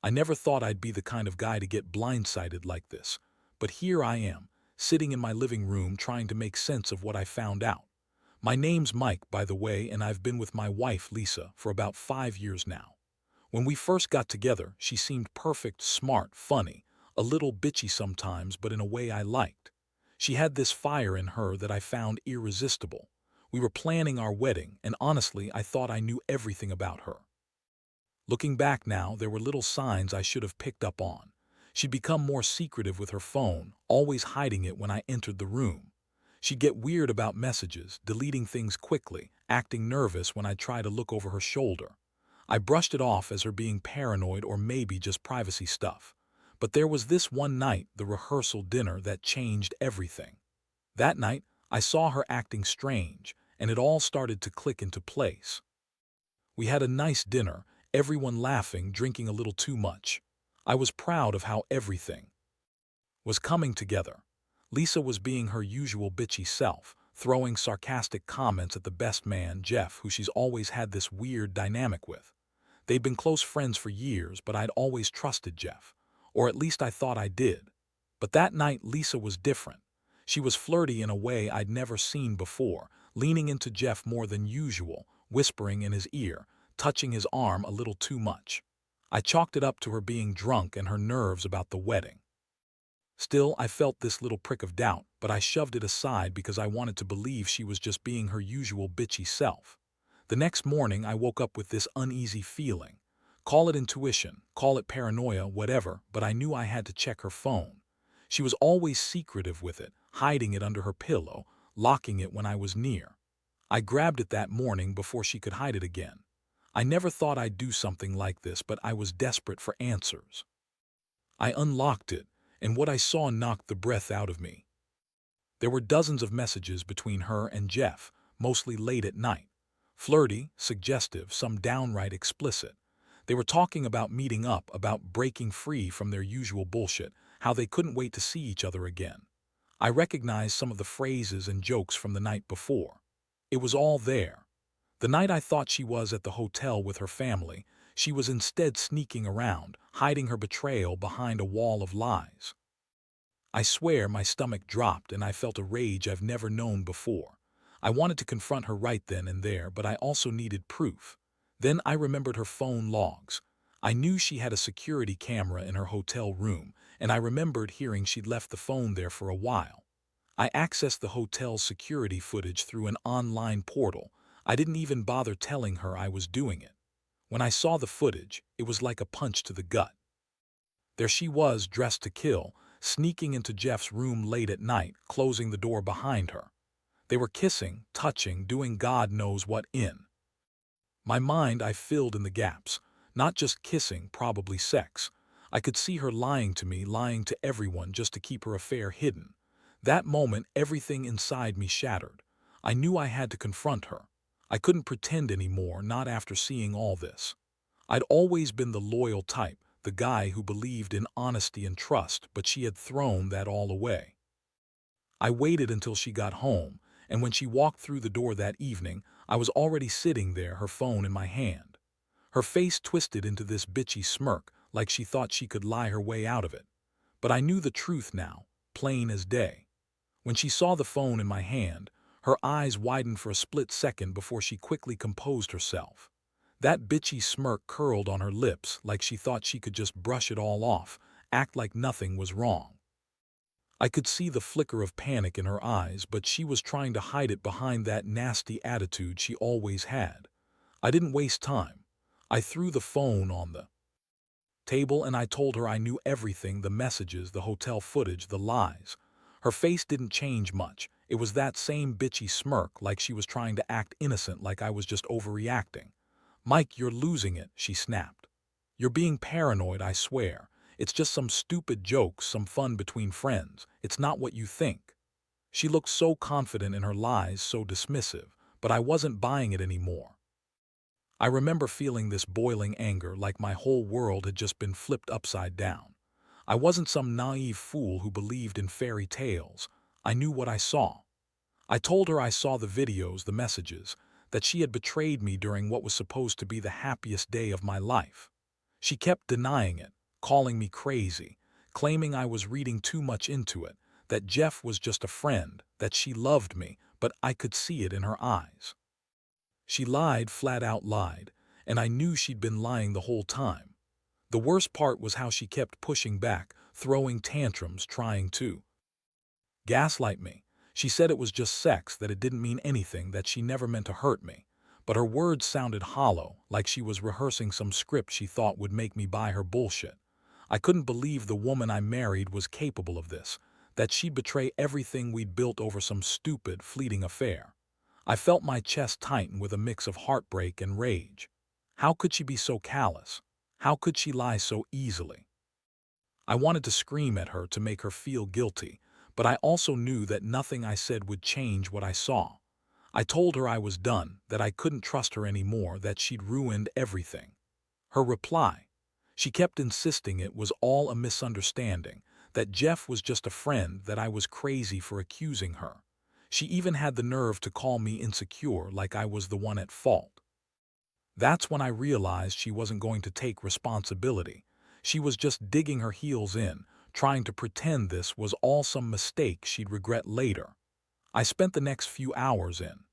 I never thought I'd be the kind of guy to get blindsided like this, but here I am, sitting in my living room trying to make sense of what I found out. My name's Mike, by the way, and I've been with my wife, Lisa, for about 5 years now. When we first got together, she seemed perfect, smart, funny, a little bitchy sometimes, but in a way I liked. She had this fire in her that I found irresistible. We were planning our wedding, and honestly, I thought I knew everything about her. Looking back now, there were little signs I should have picked up on. She'd become more secretive with her phone, always hiding it when I entered the room. She'd get weird about messages, deleting things quickly, acting nervous when I tried to look over her shoulder. I brushed it off as her being paranoid or maybe just privacy stuff. But there was this one night, the rehearsal dinner, that changed everything. That night, I saw her acting strange, and it all started to click into place. We had a nice dinner, everyone laughing, drinking a little too much. I was proud of how everything was coming together. Lisa was being her usual bitchy self, throwing sarcastic comments at the best man, Jeff, who she's always had this weird dynamic with. They'd been close friends for years, but I'd always trusted Jeff. Or at least I thought I did. But that night, Lisa was different. She was flirty in a way I'd never seen before, leaning into Jeff more than usual, whispering in his ear, touching his arm a little too much. I chalked it up to her being drunk and her nerves about the wedding. Still, I felt this little prick of doubt, but I shoved it aside because I wanted to believe she was just being her usual bitchy self. The next morning, I woke up with this uneasy feeling. Call it intuition, call it paranoia, whatever, but I knew I had to check her phone. She was always secretive with it, hiding it under her pillow, locking it when I was near. I grabbed it that morning before she could hide it again. I never thought I'd do something like this, but I was desperate for answers. I unlocked it, and what I saw knocked the breath out of me. There were dozens of messages between her and Jeff, mostly late at night. Flirty, suggestive, some downright explicit. They were talking about meeting up, about breaking free from their usual bullshit, how they couldn't wait to see each other again. I recognized some of the phrases and jokes from the night before. It was all there. The night I thought she was at the hotel with her family, she was instead sneaking around, hiding her betrayal behind a wall of lies. I swear my stomach dropped and I felt a rage I've never known before. I wanted to confront her right then and there, but I also needed proof. Then I remembered her phone logs. I knew she had a security camera in her hotel room, and I remembered hearing she'd left the phone there for a while. I accessed the hotel's security footage through an online portal. I didn't even bother telling her I was doing it. When I saw the footage, it was like a punch to the gut. There she was, dressed to kill, sneaking into Jeff's room late at night, closing the door behind her. They were kissing, touching, doing God knows what in. My mind I filled in the gaps. Not just kissing, probably sex. I could see her lying to me, lying to everyone just to keep her affair hidden. That moment, everything inside me shattered. I knew I had to confront her. I couldn't pretend anymore, not after seeing all this. I'd always been the loyal type, the guy who believed in honesty and trust, but she had thrown that all away. I waited until she got home, and when she walked through the door that evening, I was already sitting there, her phone in my hand. Her face twisted into this bitchy smirk, like she thought she could lie her way out of it. But I knew the truth now, plain as day. When she saw the phone in my hand, her eyes widened for a split second before she quickly composed herself. That bitchy smirk curled on her lips like she thought she could just brush it all off, act like nothing was wrong. I could see the flicker of panic in her eyes, but she was trying to hide it behind that nasty attitude she always had. I didn't waste time. I threw the phone on the table and I told her I knew everything, the messages, the hotel footage, the lies. Her face didn't change much. It was that same bitchy smirk, like she was trying to act innocent, like I was just overreacting. "Mike, you're losing it," she snapped. "You're being paranoid, I swear. It's just some stupid jokes, some fun between friends. It's not what you think." She looked so confident in her lies, so dismissive, but I wasn't buying it anymore. I remember feeling this boiling anger, like my whole world had just been flipped upside down. I wasn't some naive fool who believed in fairy tales. I knew what I saw. I told her I saw the videos, the messages, that she had betrayed me during what was supposed to be the happiest day of my life. She kept denying it, calling me crazy, claiming I was reading too much into it, that Jeff was just a friend, that she loved me, but I could see it in her eyes. She lied, flat out lied, and I knew she'd been lying the whole time. The worst part was how she kept pushing back, throwing tantrums, trying to gaslight me. She said it was just sex, that it didn't mean anything, that she never meant to hurt me. But her words sounded hollow, like she was rehearsing some script she thought would make me buy her bullshit. I couldn't believe the woman I married was capable of this, that she'd betray everything we'd built over some stupid, fleeting affair. I felt my chest tighten with a mix of heartbreak and rage. How could she be so callous? How could she lie so easily? I wanted to scream at her to make her feel guilty, but I also knew that nothing I said would change what I saw. I told her I was done, that I couldn't trust her anymore, that she'd ruined everything. Her reply: she kept insisting it was all a misunderstanding, that Jeff was just a friend, that I was crazy for accusing her. She even had the nerve to call me insecure, like I was the one at fault. That's when I realized she wasn't going to take responsibility. She was just digging her heels in, trying to pretend this was all some mistake she'd regret later. I spent the next few hours in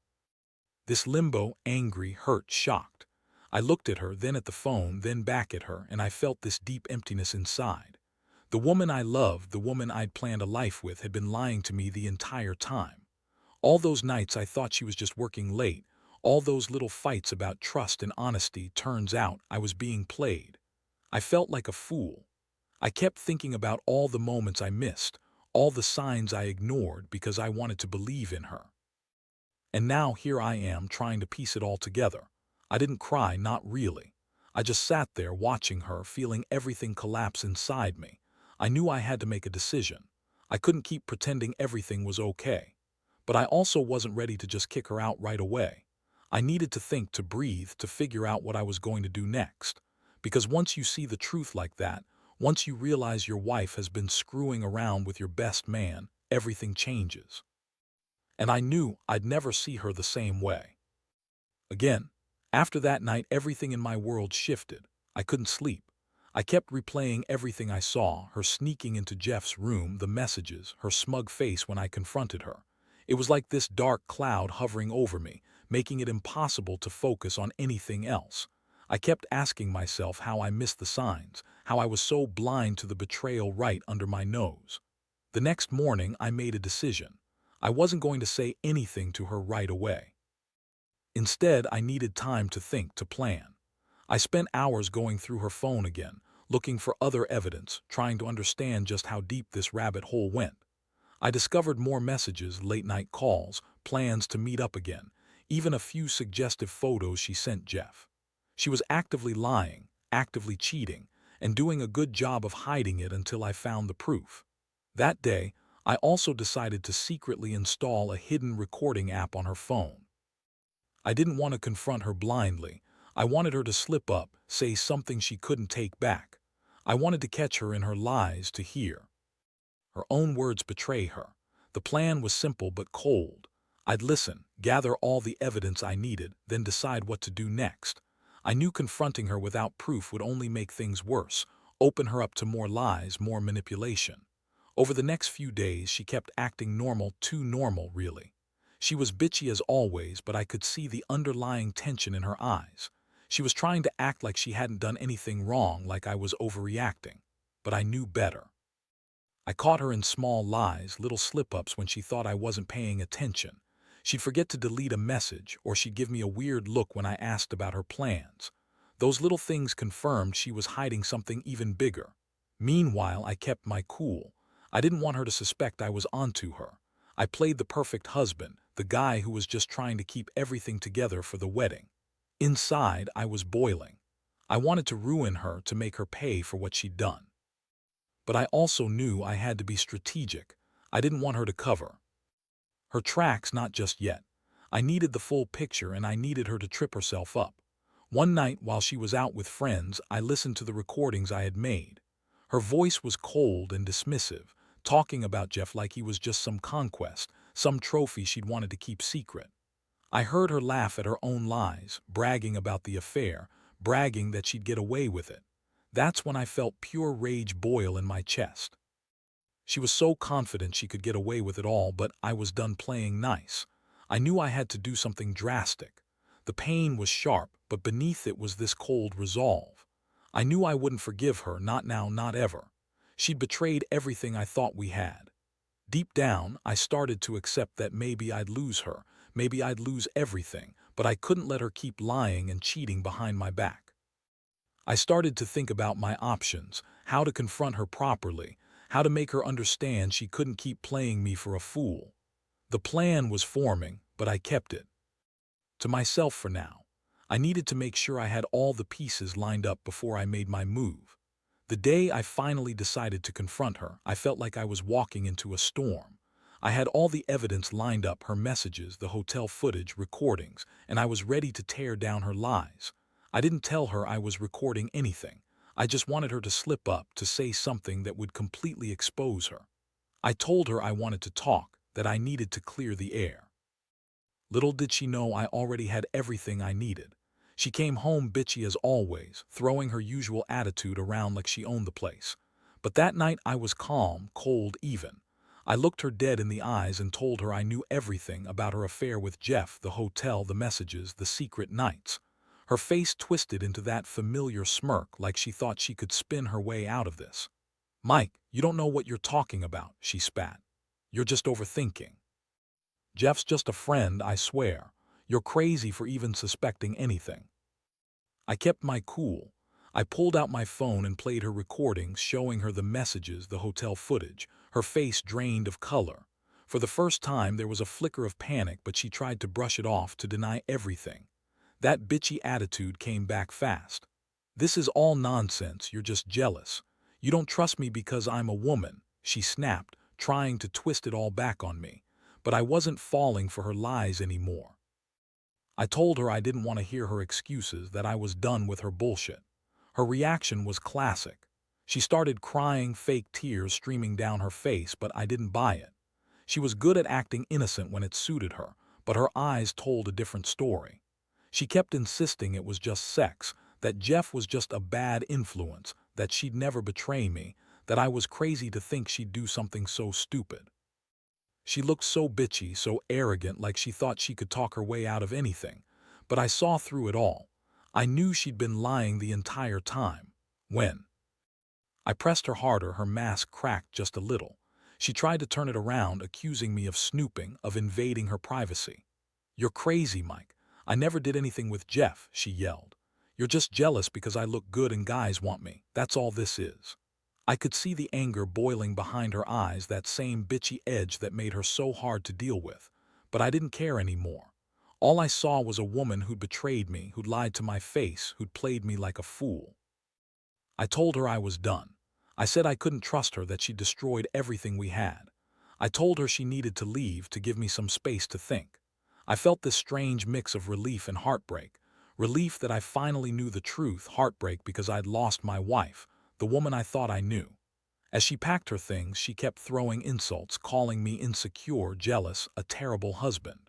this limbo, angry, hurt, shocked. I looked at her, then at the phone, then back at her, and I felt this deep emptiness inside. The woman I loved, the woman I'd planned a life with, had been lying to me the entire time. All those nights I thought she was just working late, all those little fights about trust and honesty, turns out I was being played. I felt like a fool. I kept thinking about all the moments I missed, all the signs I ignored because I wanted to believe in her. And now here I am trying to piece it all together. I didn't cry, not really. I just sat there watching her, feeling everything collapse inside me. I knew I had to make a decision. I couldn't keep pretending everything was okay. But I also wasn't ready to just kick her out right away. I needed to think, to breathe, to figure out what I was going to do next. Because once you see the truth like that, once you realize your wife has been screwing around with your best man, everything changes. And I knew I'd never see her the same way again. After that night, everything in my world shifted. I couldn't sleep. I kept replaying everything I saw: her sneaking into Jeff's room, the messages, her smug face when I confronted her. It was like this dark cloud hovering over me, making it impossible to focus on anything else. I kept asking myself how I missed the signs, how I was so blind to the betrayal right under my nose. The next morning, I made a decision. I wasn't going to say anything to her right away. Instead, I needed time to think, to plan. I spent hours going through her phone again, looking for other evidence, trying to understand just how deep this rabbit hole went. I discovered more messages, late-night calls, plans to meet up again, even a few suggestive photos she sent Jeff. She was actively lying, actively cheating, and doing a good job of hiding it until I found the proof. That day, I also decided to secretly install a hidden recording app on her phone. I didn't want to confront her blindly. I wanted her to slip up, say something she couldn't take back. I wanted to catch her in her lies, to hear her own words betray her. The plan was simple but cold. I'd listen, gather all the evidence I needed, then decide what to do next. I knew confronting her without proof would only make things worse, open her up to more lies, more manipulation. Over the next few days, she kept acting normal, too normal, really. She was bitchy as always, but I could see the underlying tension in her eyes. She was trying to act like she hadn't done anything wrong, like I was overreacting. But I knew better. I caught her in small lies, little slip-ups when she thought I wasn't paying attention. She'd forget to delete a message, or she'd give me a weird look when I asked about her plans. Those little things confirmed she was hiding something even bigger. Meanwhile, I kept my cool. I didn't want her to suspect I was onto her. I played the perfect husband, the guy who was just trying to keep everything together for the wedding. Inside, I was boiling. I wanted to ruin her, to make her pay for what she'd done. But I also knew I had to be strategic. I didn't want her to cover her tracks, not just yet. I needed the full picture, and I needed her to trip herself up. One night, while she was out with friends, I listened to the recordings I had made. Her voice was cold and dismissive, talking about Jeff like he was just some conquest, some trophy she'd wanted to keep secret. I heard her laugh at her own lies, bragging about the affair, bragging that she'd get away with it. That's when I felt pure rage boil in my chest. She was so confident she could get away with it all, but I was done playing nice. I knew I had to do something drastic. The pain was sharp, but beneath it was this cold resolve. I knew I wouldn't forgive her, not now, not ever. She'd betrayed everything I thought we had. Deep down, I started to accept that maybe I'd lose her, maybe I'd lose everything, but I couldn't let her keep lying and cheating behind my back. I started to think about my options, how to confront her properly, how to make her understand she couldn't keep playing me for a fool. The plan was forming, but I kept it to myself for now. I needed to make sure I had all the pieces lined up before I made my move. The day I finally decided to confront her, I felt like I was walking into a storm. I had all the evidence lined up, her messages, the hotel footage, recordings, and I was ready to tear down her lies. I didn't tell her I was recording anything. I just wanted her to slip up, to say something that would completely expose her. I told her I wanted to talk, that I needed to clear the air. Little did she know I already had everything I needed. She came home bitchy as always, throwing her usual attitude around like she owned the place. But that night I was calm, cold even. I looked her dead in the eyes and told her I knew everything about her affair with Jeff, the hotel, the messages, the secret nights. Her face twisted into that familiar smirk, like she thought she could spin her way out of this. "Mike, you don't know what you're talking about," she spat. "You're just overthinking. Jeff's just a friend, I swear. You're crazy for even suspecting anything." I kept my cool. I pulled out my phone and played her recordings, showing her the messages, the hotel footage, her face drained of color. For the first time, there was a flicker of panic, but she tried to brush it off, to deny everything. That bitchy attitude came back fast. "This is all nonsense, you're just jealous. You don't trust me because I'm a woman," she snapped, trying to twist it all back on me. But I wasn't falling for her lies anymore. I told her I didn't want to hear her excuses, that I was done with her bullshit. Her reaction was classic. She started crying, fake tears streaming down her face, but I didn't buy it. She was good at acting innocent when it suited her, but her eyes told a different story. She kept insisting it was just sex, that Jeff was just a bad influence, that she'd never betray me, that I was crazy to think she'd do something so stupid. She looked so bitchy, so arrogant, like she thought she could talk her way out of anything. But I saw through it all. I knew she'd been lying the entire time. When I pressed her harder, her mask cracked just a little. She tried to turn it around, accusing me of snooping, of invading her privacy. "You're crazy, Mike. I never did anything with Jeff," she yelled. "You're just jealous because I look good and guys want me. That's all this is." I could see the anger boiling behind her eyes, that same bitchy edge that made her so hard to deal with. But I didn't care anymore. All I saw was a woman who'd betrayed me, who'd lied to my face, who'd played me like a fool. I told her I was done. I said I couldn't trust her, that she'd destroyed everything we had. I told her she needed to leave, to give me some space to think. I felt this strange mix of relief and heartbreak. Relief that I finally knew the truth, heartbreak because I'd lost my wife, the woman I thought I knew. As she packed her things, she kept throwing insults, calling me insecure, jealous, a terrible husband.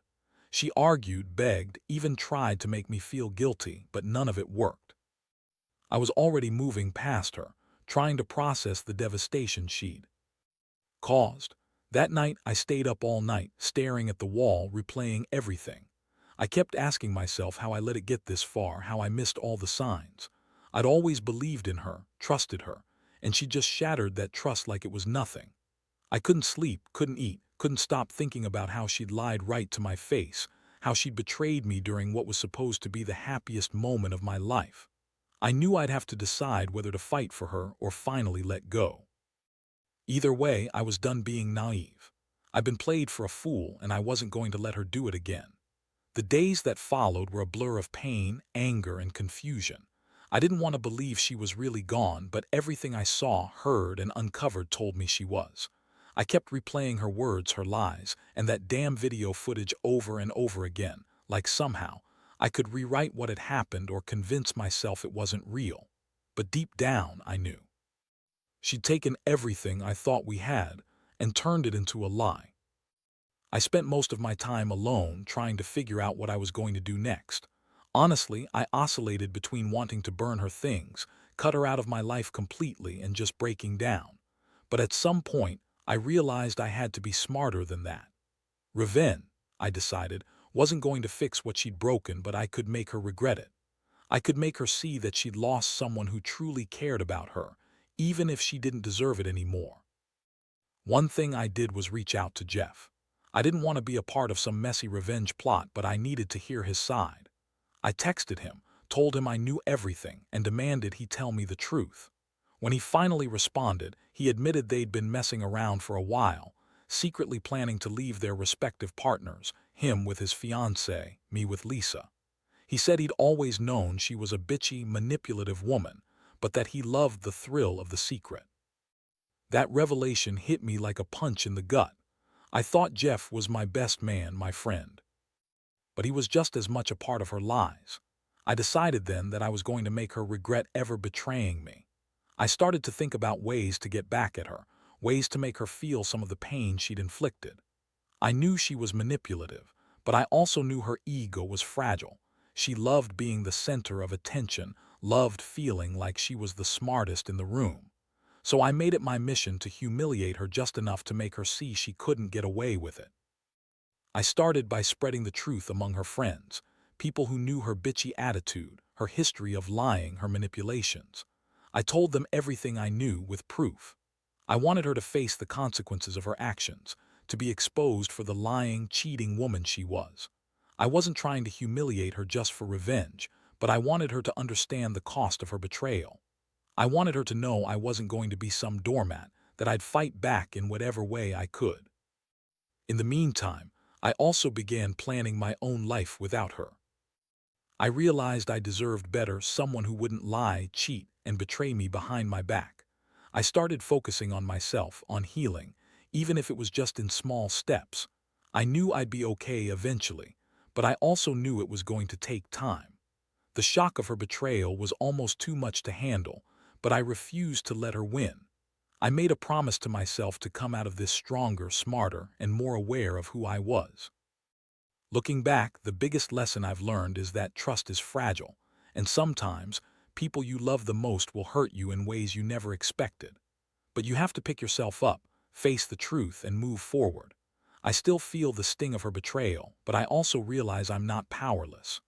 She argued, begged, even tried to make me feel guilty, but none of it worked. I was already moving past her, trying to process the devastation she'd caused. That night, I stayed up all night, staring at the wall, replaying everything. I kept asking myself how I let it get this far, how I missed all the signs. I'd always believed in her, trusted her, and she just shattered that trust like it was nothing. I couldn't sleep, couldn't eat, couldn't stop thinking about how she'd lied right to my face, how she'd betrayed me during what was supposed to be the happiest moment of my life. I knew I'd have to decide whether to fight for her or finally let go. Either way, I was done being naive. I'd been played for a fool, and I wasn't going to let her do it again. The days that followed were a blur of pain, anger, and confusion. I didn't want to believe she was really gone, but everything I saw, heard, and uncovered told me she was. I kept replaying her words, her lies, and that damn video footage over and over again, like somehow I could rewrite what had happened or convince myself it wasn't real. But deep down, I knew. She'd taken everything I thought we had and turned it into a lie. I spent most of my time alone, trying to figure out what I was going to do next. Honestly, I oscillated between wanting to burn her things, cut her out of my life completely and just breaking down. But at some point, I realized I had to be smarter than that. Revenge, I decided, wasn't going to fix what she'd broken, but I could make her regret it. I could make her see that she'd lost someone who truly cared about her, even if she didn't deserve it anymore. One thing I did was reach out to Jeff. I didn't want to be a part of some messy revenge plot, but I needed to hear his side. I texted him, told him I knew everything, and demanded he tell me the truth. When he finally responded, he admitted they'd been messing around for a while, secretly planning to leave their respective partners, him with his fiancée, me with Lisa. He said he'd always known she was a bitchy, manipulative woman, but that he loved the thrill of the secret. That revelation hit me like a punch in the gut. I thought Jeff was my best man, my friend. But he was just as much a part of her lies. I decided then that I was going to make her regret ever betraying me. I started to think about ways to get back at her, ways to make her feel some of the pain she'd inflicted. I knew she was manipulative, but I also knew her ego was fragile. She loved being the center of attention, loved feeling like she was the smartest in the room. So I made it my mission to humiliate her just enough to make her see she couldn't get away with it. I started by spreading the truth among her friends, people who knew her bitchy attitude, her history of lying, her manipulations. I told them everything I knew with proof. I wanted her to face the consequences of her actions, to be exposed for the lying, cheating woman she was. I wasn't trying to humiliate her just for revenge, but I wanted her to understand the cost of her betrayal. I wanted her to know I wasn't going to be some doormat, that I'd fight back in whatever way I could. In the meantime, I also began planning my own life without her. I realized I deserved better, someone who wouldn't lie, cheat, and betray me behind my back. I started focusing on myself, on healing, even if it was just in small steps. I knew I'd be okay eventually, but I also knew it was going to take time. The shock of her betrayal was almost too much to handle, but I refused to let her win. I made a promise to myself to come out of this stronger, smarter, and more aware of who I was. Looking back, the biggest lesson I've learned is that trust is fragile, and sometimes people you love the most will hurt you in ways you never expected. But you have to pick yourself up, face the truth, and move forward. I still feel the sting of her betrayal, but I also realize I'm not powerless.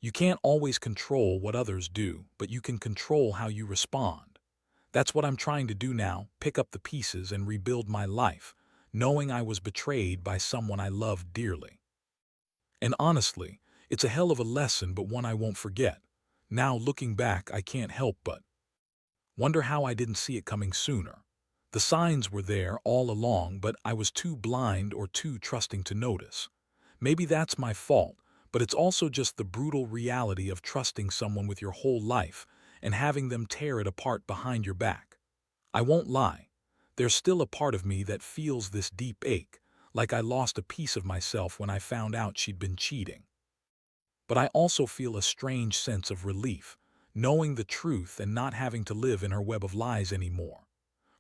You can't always control what others do, but you can control how you respond. That's what I'm trying to do now, pick up the pieces and rebuild my life, knowing I was betrayed by someone I loved dearly. And honestly, it's a hell of a lesson, but one I won't forget. Now, looking back, I can't help but wonder how I didn't see it coming sooner. The signs were there all along, but I was too blind or too trusting to notice. Maybe that's my fault, but it's also just the brutal reality of trusting someone with your whole life and having them tear it apart behind your back. I won't lie. There's still a part of me that feels this deep ache, like I lost a piece of myself when I found out she'd been cheating. But I also feel a strange sense of relief, knowing the truth and not having to live in her web of lies anymore.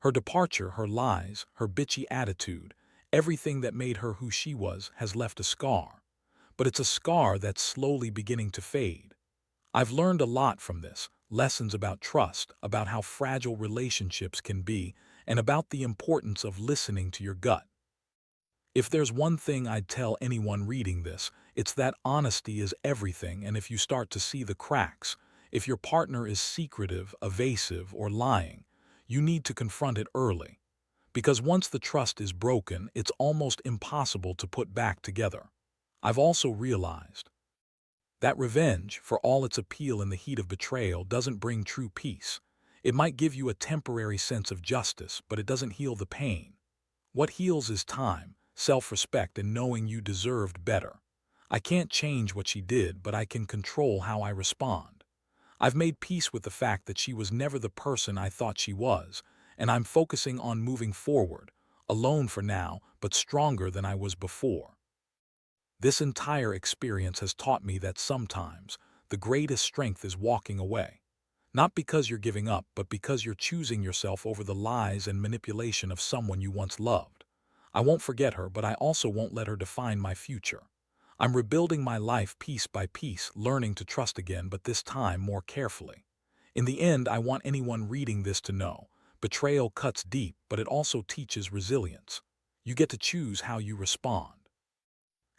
Her departure, her lies, her bitchy attitude, everything that made her who she was has left a scar. But it's a scar that's slowly beginning to fade. I've learned a lot from this, lessons about trust, about how fragile relationships can be, and about the importance of listening to your gut. If there's one thing I'd tell anyone reading this, it's that honesty is everything, and if you start to see the cracks, if your partner is secretive, evasive, or lying, you need to confront it early. Because once the trust is broken, it's almost impossible to put back together. I've also realized that revenge, for all its appeal in the heat of betrayal, doesn't bring true peace. It might give you a temporary sense of justice, but it doesn't heal the pain. What heals is time, self-respect, and knowing you deserved better. I can't change what she did, but I can control how I respond. I've made peace with the fact that she was never the person I thought she was, and I'm focusing on moving forward, alone for now, but stronger than I was before. This entire experience has taught me that sometimes the greatest strength is walking away. Not because you're giving up, but because you're choosing yourself over the lies and manipulation of someone you once loved. I won't forget her, but I also won't let her define my future. I'm rebuilding my life piece by piece, learning to trust again, but this time more carefully. In the end, I want anyone reading this to know, betrayal cuts deep, but it also teaches resilience. You get to choose how you respond.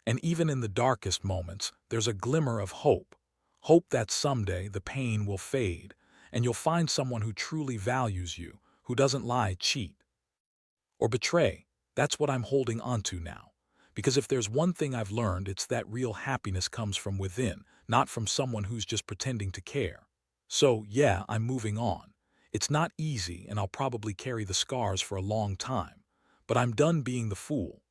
And even in the darkest moments, there's a glimmer of hope. Hope that someday the pain will fade, and you'll find someone who truly values you, who doesn't lie, cheat, or betray. That's what I'm holding on to now. Because if there's one thing I've learned, it's that real happiness comes from within, not from someone who's just pretending to care. So, yeah, I'm moving on. It's not easy, and I'll probably carry the scars for a long time. But I'm done being the fool.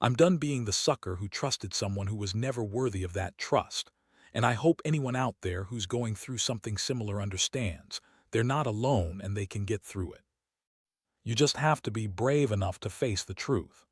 I'm done being the sucker who trusted someone who was never worthy of that trust. And I hope anyone out there who's going through something similar understands. They're not alone and they can get through it. You just have to be brave enough to face the truth.